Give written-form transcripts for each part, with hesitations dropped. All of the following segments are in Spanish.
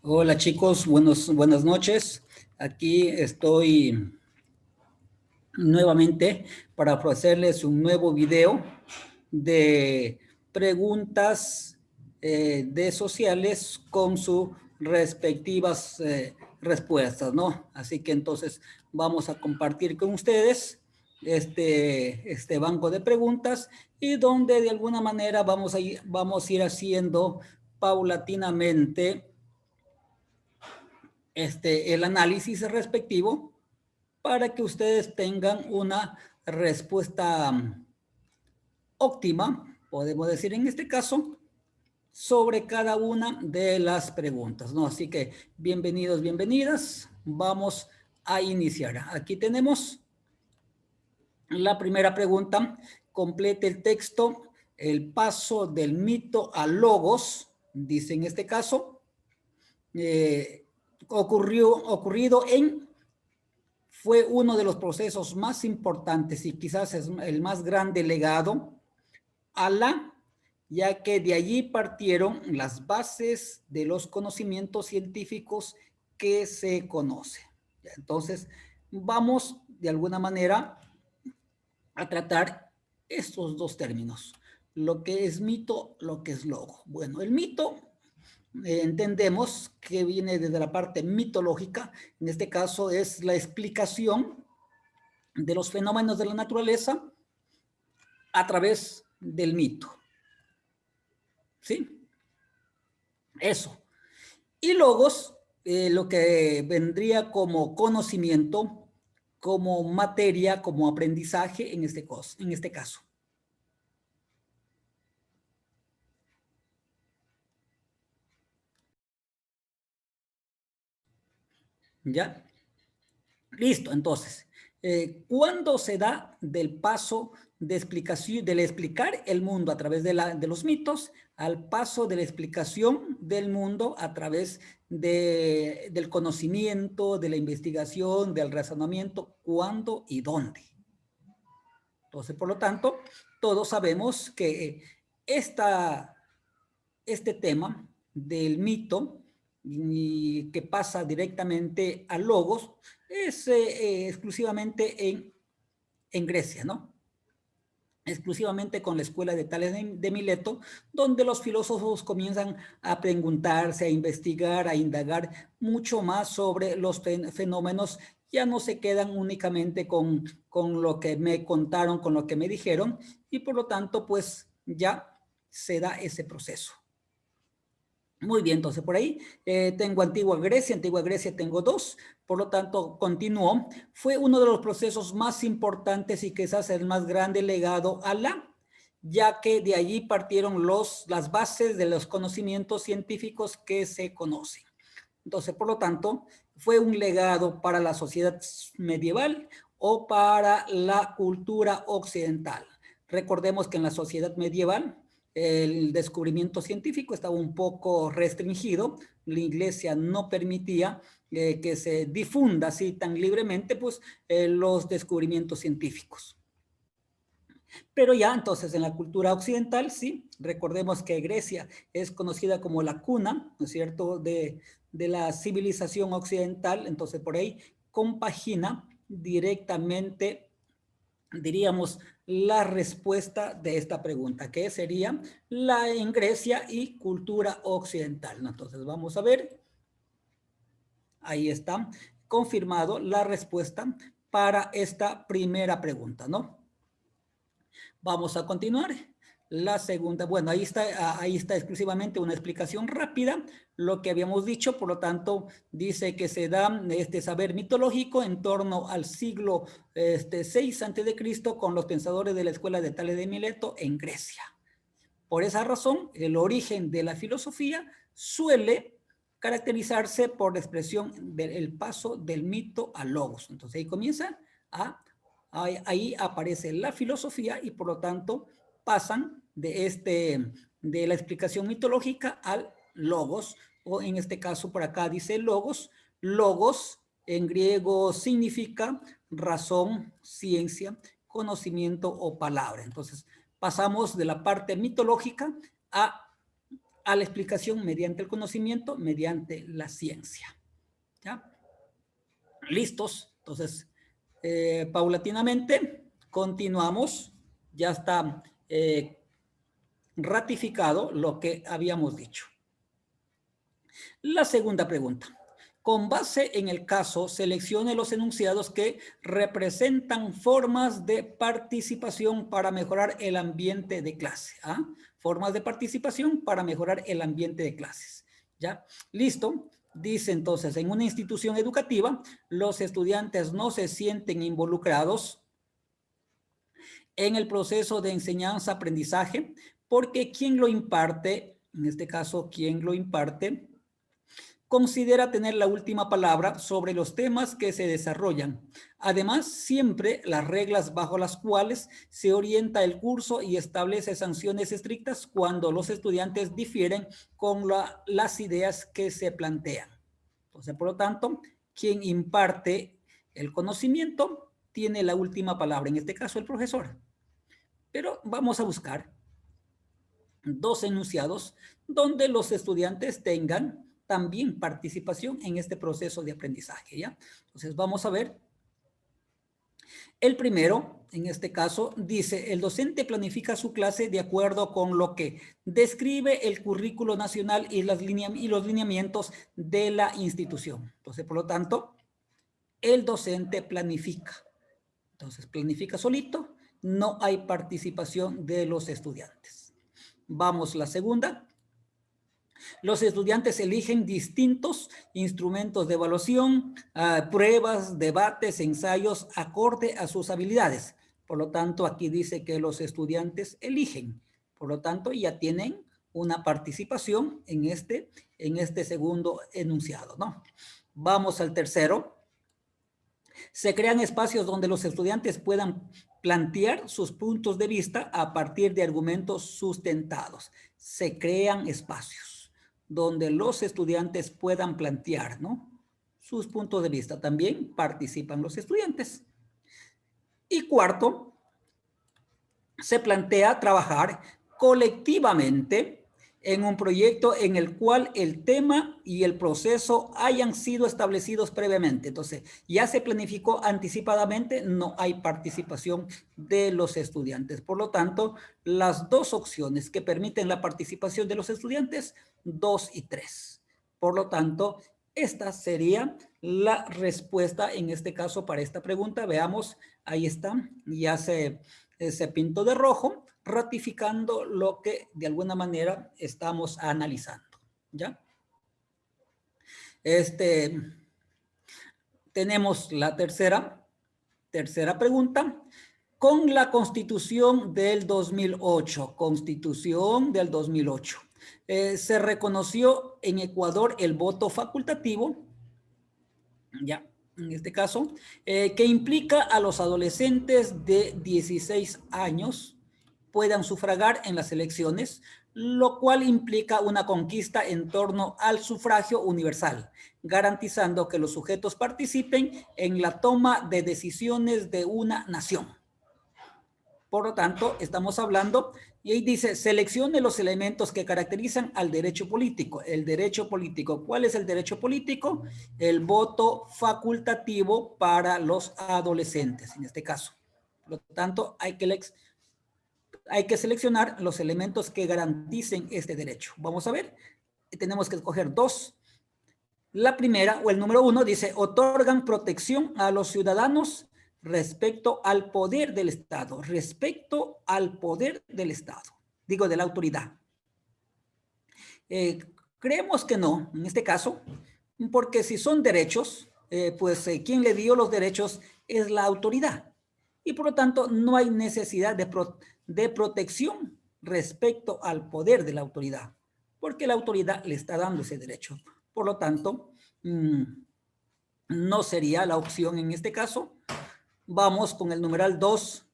Hola chicos, buenas noches. Aquí estoy nuevamente para ofrecerles un nuevo video de preguntas de sociales con sus respectivas respuestas, ¿no? Así que entonces vamos a compartir con ustedes este banco de preguntas y donde de alguna manera vamos a ir haciendo paulatinamente el análisis respectivo para que ustedes tengan una respuesta óptima, podemos decir en este caso, sobre cada una de las preguntas, ¿no? Así que bienvenidos, bienvenidas. Vamos a iniciar. Aquí tenemos la primera pregunta. Complete el texto, el paso del mito a logos, dice en este caso, ocurrido fue uno de los procesos más importantes y quizás es el más grande legado a ya que de allí partieron las bases de los conocimientos científicos que se conocen. Entonces, vamos de alguna manera a tratar estos dos términos, lo que es mito, lo que es logo. Bueno, el mito entendemos que viene desde la parte mitológica, en este caso es la explicación de los fenómenos de la naturaleza a través del mito. ¿Sí? Eso. Y logos, lo que vendría como conocimiento, como materia, como aprendizaje en este caso. ¿Ya? Listo, entonces, ¿cuándo se da del paso de explicación, del explicar el mundo a través de los mitos, al paso de la explicación del mundo a través del conocimiento, de la investigación, del razonamiento? ¿Cuándo y dónde? Entonces, por lo tanto, todos sabemos que este tema del mito y que pasa directamente a logos es exclusivamente en Grecia, ¿no? Exclusivamente con la escuela de Tales de Mileto, donde los filósofos comienzan a preguntarse, a investigar, a indagar mucho más sobre los fenómenos. Ya no se quedan únicamente con lo que me contaron, con lo que me dijeron, y por lo tanto, pues ya se da ese proceso. Muy bien, entonces por ahí tengo Antigua Grecia tengo dos, por lo tanto continuó. Fue uno de los procesos más importantes y quizás el más grande legado a ya que de allí partieron las bases de los conocimientos científicos que se conocen. Entonces, por lo tanto, fue un legado para la sociedad medieval o para la cultura occidental. Recordemos que en la sociedad medieval el descubrimiento científico estaba un poco restringido, la iglesia no permitía que se difunda así tan libremente pues, los descubrimientos científicos. Pero ya entonces en la cultura occidental, sí, recordemos que Grecia es conocida como la cuna, ¿no es cierto?, de la civilización occidental, entonces por ahí compagina directamente, diríamos, la respuesta de esta pregunta, que sería la en Grecia y cultura occidental, ¿no? Entonces vamos a ver, ahí está, confirmado la respuesta para esta primera pregunta, ¿no? Vamos a continuar. La segunda, bueno, ahí está exclusivamente una explicación rápida, lo que habíamos dicho, por lo tanto, dice que se da este saber mitológico en torno al siglo 6 a.C. con los pensadores de la escuela de Tales de Mileto en Grecia. Por esa razón, el origen de la filosofía suele caracterizarse por la expresión del paso del mito al logos. Entonces ahí comienza ahí aparece la filosofía y por lo tanto pasan de la explicación mitológica al logos, o en este caso por acá dice logos. Logos en griego significa razón, ciencia, conocimiento o palabra. Entonces pasamos de la parte mitológica a la explicación mediante el conocimiento, mediante la ciencia. ¿Ya? ¿Listos? Entonces, paulatinamente, continuamos. Ya está ratificado lo que habíamos dicho. La segunda pregunta. Con base en el caso, seleccione los enunciados que representan formas de participación para mejorar el ambiente de clase. ¿Ah? Formas de participación para mejorar el ambiente de clases. ¿Ya? ¿Listo? Dice entonces, en una institución educativa, los estudiantes no se sienten involucrados en el proceso de enseñanza-aprendizaje porque quien lo imparte, en este caso, quien lo imparte, considera tener la última palabra sobre los temas que se desarrollan. Además, siempre las reglas bajo las cuales se orienta el curso y establece sanciones estrictas cuando los estudiantes difieren con las ideas que se plantean. Entonces, por lo tanto, quien imparte el conocimiento tiene la última palabra, en este caso el profesor. Pero vamos a buscar dos enunciados donde los estudiantes tengan también participación en este proceso de aprendizaje, ¿ya? Entonces, vamos a ver. El primero, en este caso, dice, el docente planifica su clase de acuerdo con lo que describe el currículo nacional y los lineamientos de la institución. Entonces, por lo tanto, el docente planifica. Entonces, planifica solito, no hay participación de los estudiantes. Vamos a la segunda. Los estudiantes eligen distintos instrumentos de evaluación, pruebas, debates, ensayos, acorde a sus habilidades. Por lo tanto, aquí dice que los estudiantes eligen. Por lo tanto, ya tienen una participación en este segundo enunciado, ¿no? Vamos al tercero. Se crean espacios donde los estudiantes puedan plantear sus puntos de vista a partir de argumentos sustentados. Se crean espacios donde los estudiantes puedan plantear, ¿no?, sus puntos de vista. También participan los estudiantes. Y cuarto, se plantea trabajar colectivamente en un proyecto en el cual el tema y el proceso hayan sido establecidos previamente. Entonces, ya se planificó anticipadamente, no hay participación de los estudiantes. Por lo tanto, las dos opciones que permiten la participación de los estudiantes, 2 y 3. Por lo tanto, esta sería la respuesta en este caso para esta pregunta. Veamos, ahí está, ya se pintó de rojo, ratificando lo que de alguna manera estamos analizando, ¿ya? Tenemos la tercera pregunta. Con la Constitución del 2008, se reconoció en Ecuador el voto facultativo, ¿ya?, en este caso, que implica a los adolescentes de 16 años puedan sufragar en las elecciones, lo cual implica una conquista en torno al sufragio universal, garantizando que los sujetos participen en la toma de decisiones de una nación. Por lo tanto, estamos hablando, y ahí dice, seleccione los elementos que caracterizan al derecho político. El derecho político, ¿cuál es el derecho político? El voto facultativo para los adolescentes, en este caso. Por lo tanto, hay que seleccionar los elementos que garanticen este derecho. Vamos a ver, tenemos que escoger dos. La primera, o el número 1, dice, otorgan protección a los ciudadanos respecto al poder del Estado, digo, de la autoridad. Creemos que no, en este caso, porque si son derechos, quien le dio los derechos es la autoridad. Y por lo tanto, no hay necesidad de protección respecto al poder de la autoridad, porque la autoridad le está dando ese derecho. Por lo tanto, no sería la opción en este caso. Vamos con el numeral 2.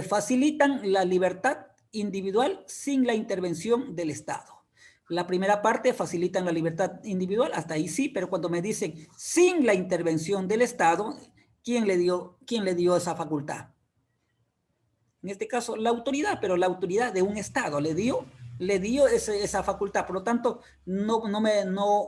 Facilitan la libertad individual sin la intervención del Estado. La primera parte, facilitan la libertad individual, hasta ahí sí, pero cuando me dicen sin la intervención del Estado, ¿quién le dio esa facultad? En este caso, la autoridad, pero la autoridad de un Estado le dio le dio esa facultad. Por lo tanto, no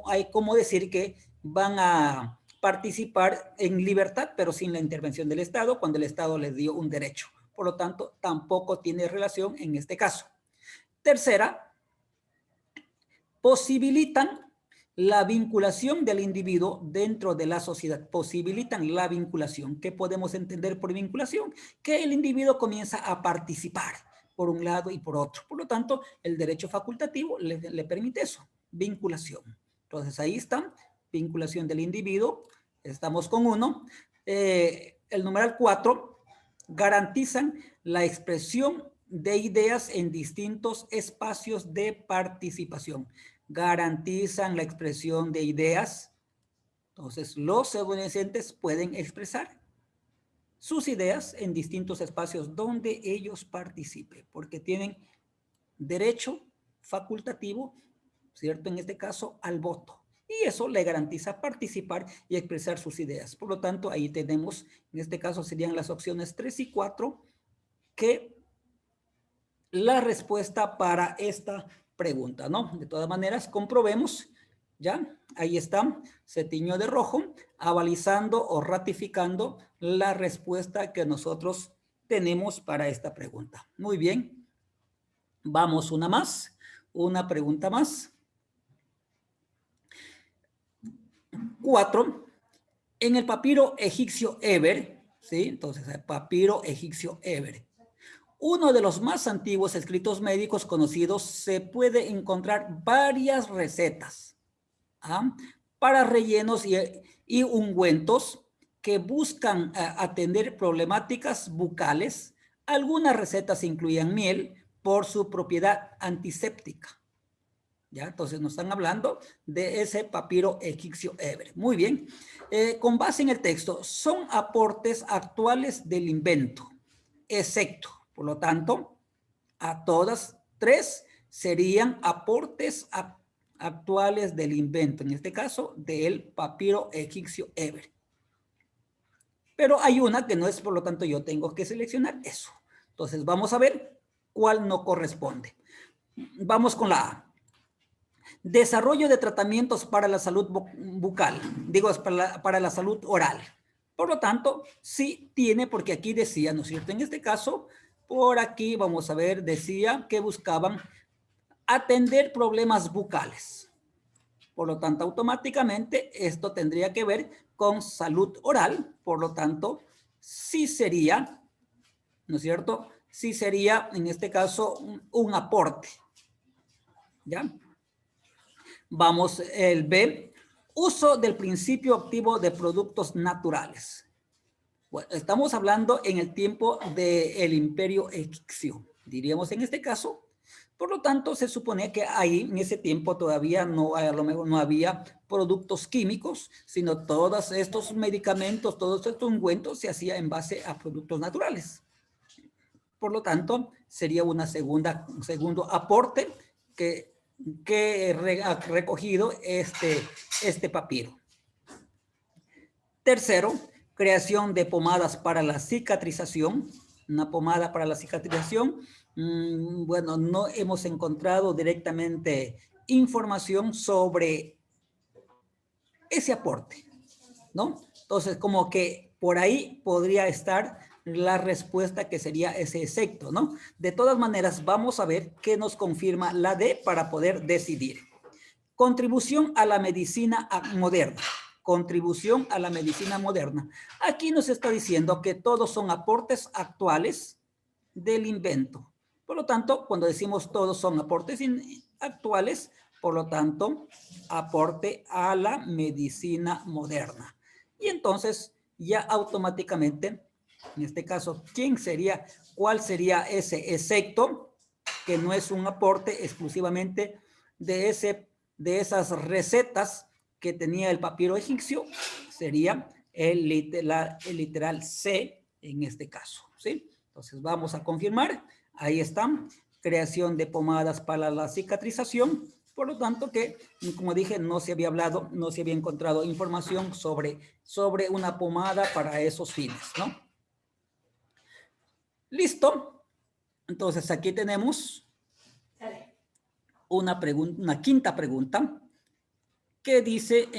hay cómo decir que van a participar en libertad, pero sin la intervención del Estado, cuando el Estado les dio un derecho. Por lo tanto, tampoco tiene relación en este caso. Tercera, posibilitan la vinculación del individuo dentro de la sociedad. Posibilitan la vinculación. ¿Qué podemos entender por vinculación? Que el individuo comienza a participar por un lado y por otro. Por lo tanto, el derecho facultativo le permite eso, vinculación. Entonces, ahí está, vinculación del individuo. Estamos con 1. El numeral 4, garantizan la expresión de ideas en distintos espacios de participación. Garantizan la expresión de ideas. Entonces, los adolescentes pueden expresar sus ideas en distintos espacios donde ellos participen, porque tienen derecho facultativo, ¿cierto? En este caso, al voto. Y eso le garantiza participar y expresar sus ideas. Por lo tanto, ahí tenemos, en este caso serían las opciones 3 y 4, que la respuesta para esta pregunta, ¿no? De todas maneras, comprobemos, ¿ya? Ahí está, se tiñó de rojo, avalizando o ratificando la respuesta que nosotros tenemos para esta pregunta. Muy bien, vamos una más, una pregunta más. 4. En el papiro egipcio Eber, ¿sí? Entonces, el papiro egipcio Eber. Uno de los más antiguos escritos médicos conocidos, se puede encontrar varias recetas para rellenos y ungüentos que buscan atender problemáticas bucales. Algunas recetas incluían miel por su propiedad antiséptica. ¿Ya? Entonces nos están hablando de ese papiro egipcio Eber. Muy bien. Con base en el texto, son aportes actuales del invento, excepto. Por lo tanto, a todas 3 serían aportes actuales del invento, en este caso del papiro egipcio Eber. Pero hay una que no es, por lo tanto yo tengo que seleccionar eso. Entonces vamos a ver cuál no corresponde. Vamos con la A. Desarrollo de tratamientos para la salud bucal, digo, para la salud oral. Por lo tanto, sí tiene, porque aquí decía, ¿no es cierto? En este caso, por aquí, vamos a ver, decía que buscaban atender problemas bucales. Por lo tanto, automáticamente esto tendría que ver con salud oral. Por lo tanto, sí sería, ¿no es cierto? Sí sería, en este caso, un aporte. ¿Ya? Vamos, el B, uso del principio activo de productos naturales. Bueno, estamos hablando en el tiempo del Imperio egipcio, diríamos en este caso. Por lo tanto, se supone que ahí en ese tiempo todavía no, a lo mejor no había productos químicos, sino todos estos medicamentos, todos estos ungüentos se hacía en base a productos naturales. Por lo tanto, sería un segundo aporte que ha recogido este papiro. Tercero, creación de pomadas para la cicatrización. Una pomada para la cicatrización. Bueno, no hemos encontrado directamente información sobre ese aporte, ¿no? Entonces, como que por ahí podría estar la respuesta, que sería ese excepto, ¿no? De todas maneras, vamos a ver qué nos confirma la D para poder decidir. Contribución a la medicina moderna. Contribución a la medicina moderna. Aquí nos está diciendo que todos son aportes actuales del invento. Por lo tanto, cuando decimos todos son aportes actuales, por lo tanto, aporte a la medicina moderna. Y entonces, ya automáticamente, en este caso, ¿cuál sería ese excepto? Que no es un aporte exclusivamente de esas recetas que tenía el papiro egipcio, sería el literal C en este caso, ¿sí? Entonces vamos a confirmar, ahí están, creación de pomadas para la cicatrización, por lo tanto que, como dije, no se había hablado, no se había encontrado información sobre una pomada para esos fines, ¿no? Listo, entonces aquí tenemos una quinta pregunta que dice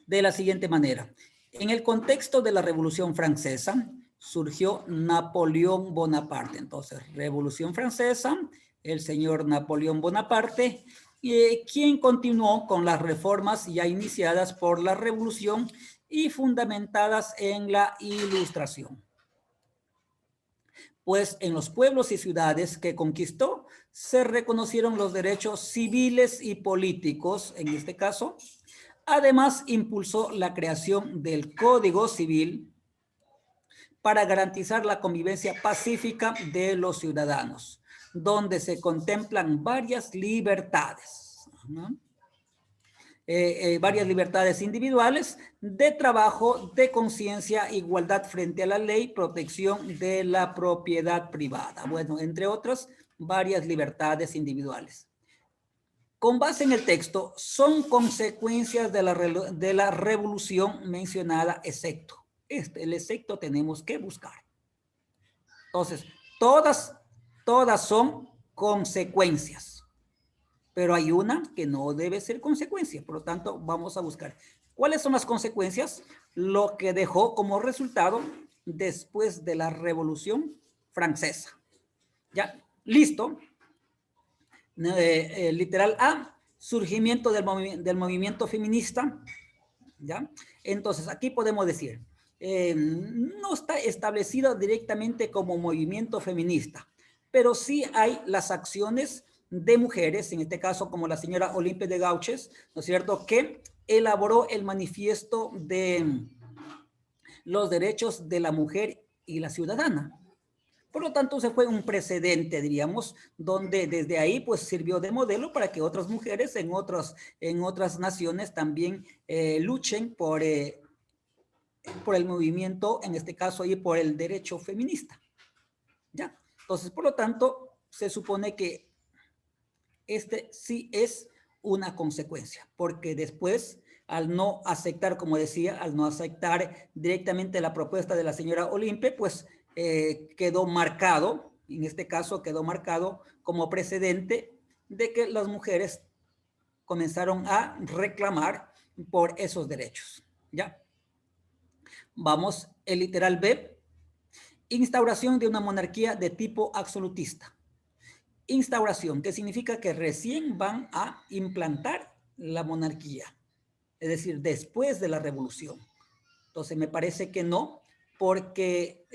de la siguiente manera. En el contexto de la Revolución Francesa surgió Napoleón Bonaparte. Entonces, Revolución Francesa, el señor Napoleón Bonaparte, quien continuó con las reformas ya iniciadas por la Revolución y fundamentadas en la Ilustración. Pues en los pueblos y ciudades que conquistó se reconocieron los derechos civiles y políticos, en este caso. Además, impulsó la creación del Código Civil para garantizar la convivencia pacífica de los ciudadanos, donde se contemplan varias libertades, ¿no? Varias libertades individuales, de trabajo, de conciencia, igualdad frente a la ley, protección de la propiedad privada. Bueno, entre otras, varias libertades individuales. Con base en el texto, son consecuencias de la revolución mencionada, excepto. El excepto tenemos que buscar. Entonces, todas son consecuencias. Pero hay una que no debe ser consecuencia. Por lo tanto, vamos a buscar. ¿Cuáles son las consecuencias? Lo que dejó como resultado después de la Revolución Francesa. ¿Ya? Listo. Literal A, surgimiento del movimiento feminista. ¿Ya? Entonces, aquí podemos decir, no está establecido directamente como movimiento feminista, pero sí hay las acciones de mujeres, en este caso como la señora Olympe de Gouges, ¿no es cierto?, que elaboró el manifiesto de los derechos de la mujer y la ciudadana. Por lo tanto, se fue un precedente, diríamos, donde desde ahí pues sirvió de modelo para que otras mujeres en otras naciones también luchen por el movimiento, en este caso ahí por el derecho feminista. ¿Ya? Entonces, por lo tanto, se supone que sí es una consecuencia, porque después, al no aceptar, como decía, al no aceptar directamente la propuesta de la señora Olympe, pues quedó marcado, en este caso quedó marcado como precedente de que las mujeres comenzaron a reclamar por esos derechos. ¿Ya? Vamos, el literal B, instauración de una monarquía de tipo absolutista. Instauración, que significa que recién van a implantar la monarquía, es decir, después de la revolución. Entonces me parece que no, porque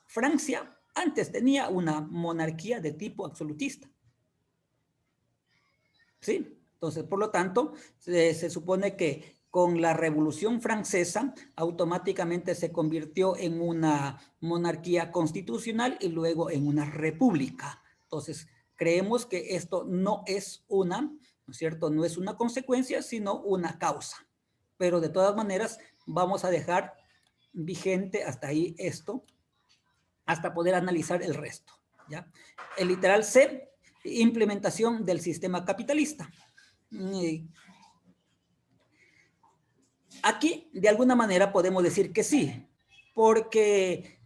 Francia antes tenía una monarquía de tipo absolutista. ¿Sí? Entonces, por lo tanto, se supone que con la Revolución Francesa automáticamente se convirtió en una monarquía constitucional y luego en una república. Entonces, creemos que esto no es ¿no es cierto? No es una consecuencia, sino una causa. Pero de todas maneras, vamos a dejar vigente hasta ahí esto, hasta poder analizar el resto. ¿Ya? El literal C, implementación del sistema capitalista. Aquí, de alguna manera, podemos decir que sí, porque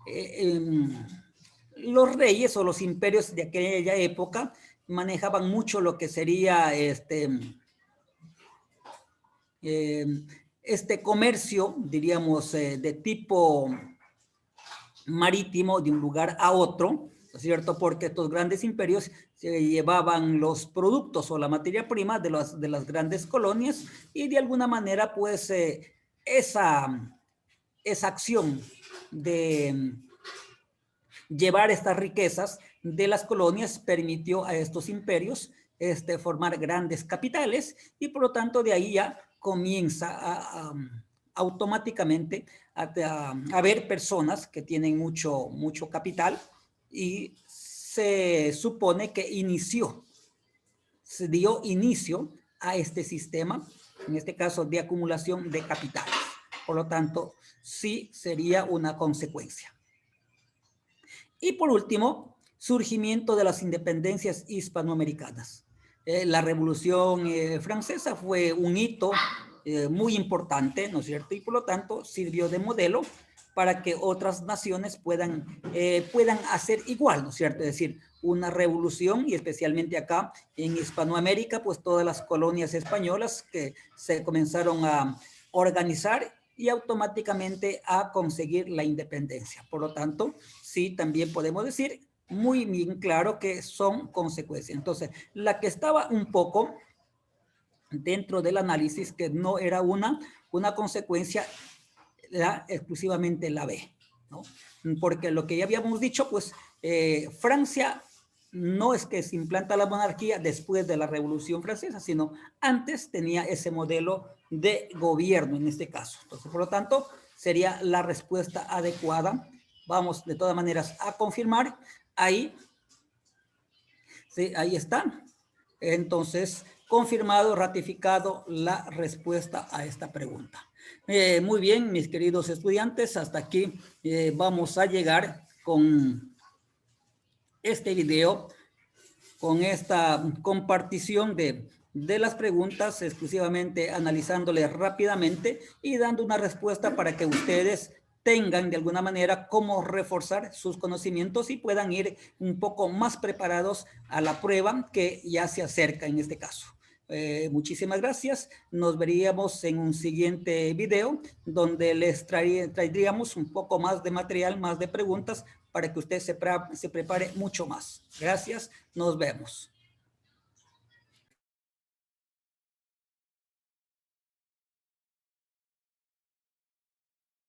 los reyes o los imperios de aquella época manejaban mucho lo que sería este comercio, diríamos, de tipo marítimo de un lugar a otro, ¿no es cierto? Porque estos grandes imperios se llevaban los productos o la materia prima de las grandes colonias y de alguna manera, pues, esa acción de llevar estas riquezas de las colonias permitió a estos imperios formar grandes capitales y por lo tanto de ahí ya comienza automáticamente a haber personas que tienen mucho capital y se supone que se dio inicio a este sistema, en este caso de acumulación de capitales. Por lo tanto, sí sería una consecuencia. Y por último, surgimiento de las independencias hispanoamericanas. La Revolución Francesa fue un hito muy importante, ¿no es cierto? Y por lo tanto sirvió de modelo para que otras naciones puedan hacer igual, ¿no es cierto? Es decir, una revolución, y especialmente acá en Hispanoamérica, pues todas las colonias españolas que se comenzaron a organizar y automáticamente a conseguir la independencia. Por lo tanto, sí, también podemos decir muy bien claro que son consecuencias. Entonces, la que estaba un poco dentro del análisis, que no era una consecuencia, exclusivamente la B, ¿no? Porque lo que ya habíamos dicho, pues Francia no es que se implanta la monarquía después de la Revolución Francesa, sino antes tenía ese modelo de gobierno en este caso. Entonces, por lo tanto, sería la respuesta adecuada. Vamos de todas maneras a confirmar. Ahí, sí, ahí está. Entonces, confirmado, ratificado la respuesta a esta pregunta. Muy bien, mis queridos estudiantes, hasta aquí vamos a llegar con este video, con esta compartición de las preguntas, exclusivamente analizándoles rápidamente y dando una respuesta para que ustedes tengan de alguna manera cómo reforzar sus conocimientos y puedan ir un poco más preparados a la prueba que ya se acerca en este caso. Muchísimas gracias. Nos veríamos en un siguiente video donde les traeríamos un poco más de material, más de preguntas para que usted se prepare mucho más. Gracias. Nos vemos.